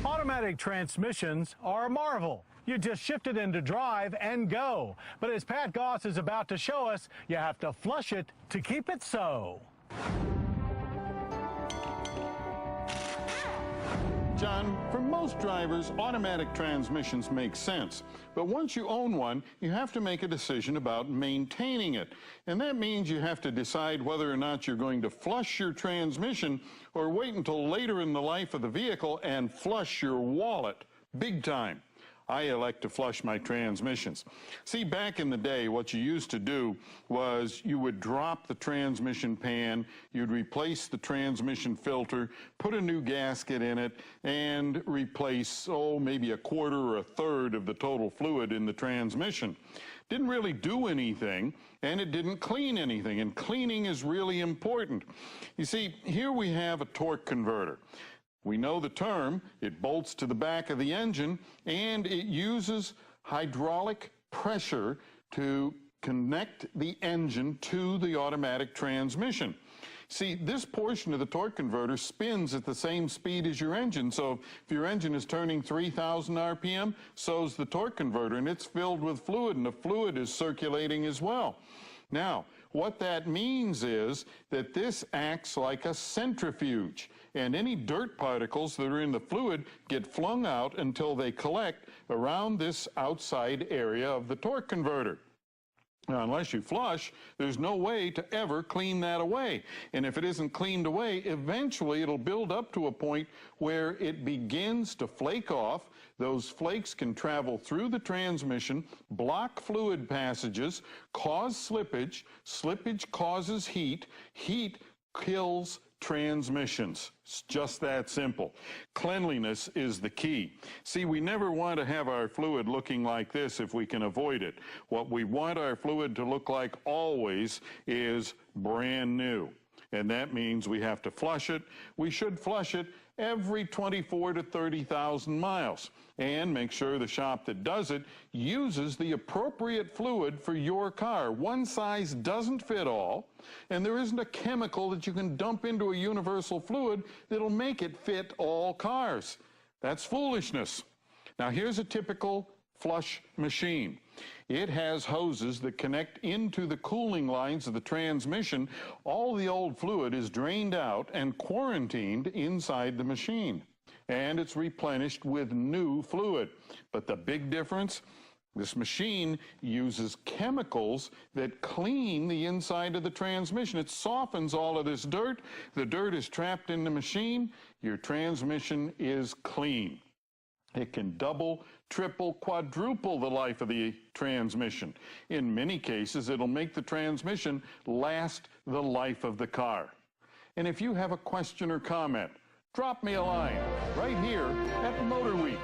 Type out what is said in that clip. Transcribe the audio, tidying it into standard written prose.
Automatic transmissions are a marvel. You just shift it into drive and go. But as Pat Goss is about to show us, you have to flush it to keep it so. John, for most drivers, automatic transmissions make sense. But once you own one, you have to make a decision about maintaining it. And that means you have to decide whether or not you're going to flush your transmission or wait until later in the life of the vehicle and flush your wallet big time. I elect to flush my transmissions. See, back in the day, what you used to do was you would drop the transmission pan, you'd replace the transmission filter, put a new gasket in it, and replace, maybe a quarter or a third of the total fluid in the transmission. Didn't really do anything, and it didn't clean anything, and cleaning is really important. You see, here we have a torque converter. We know the term. It bolts to the back of the engine, and it uses hydraulic pressure to connect the engine to the automatic transmission. See, this portion of the torque converter spins at the same speed as your engine. So if your engine is turning 3,000 RPM, so's the torque converter, and it's filled with fluid, and the fluid is circulating as well. Now, what that means is that this acts like a centrifuge, and any dirt particles that are in the fluid get flung out until they collect around this outside area of the torque converter. Now, unless you flush, there's no way to ever clean that away. And if it isn't cleaned away, eventually it'll build up to a point where it begins to flake off. Those flakes can travel through the transmission, block fluid passages, cause slippage. Slippage causes heat. Heat kills transmissions. It's just that simple. Cleanliness is the key. See, we never want to have our fluid looking like this if we can avoid it. What we want our fluid to look like always is brand new. And that means we have to flush it. We should flush it every 24 to 30,000 miles. And make sure the shop that does it uses the appropriate fluid for your car. One size doesn't fit all, and there isn't a chemical that you can dump into a universal fluid that'll make it fit all cars. That's foolishness. Now, here's a typical flush machine. It has hoses that connect into the cooling lines of the transmission. All the old fluid is drained out and quarantined inside the machine, and it's replenished with new fluid. But the big difference, this machine uses chemicals that clean the inside of the transmission. It softens all of this dirt. The dirt is trapped in the machine. Your transmission is clean. It can double, triple, quadruple the life of the transmission. In many cases, it'll make the transmission last the life of the car. And if you have a question or comment, drop me a line right here at MotorWeek.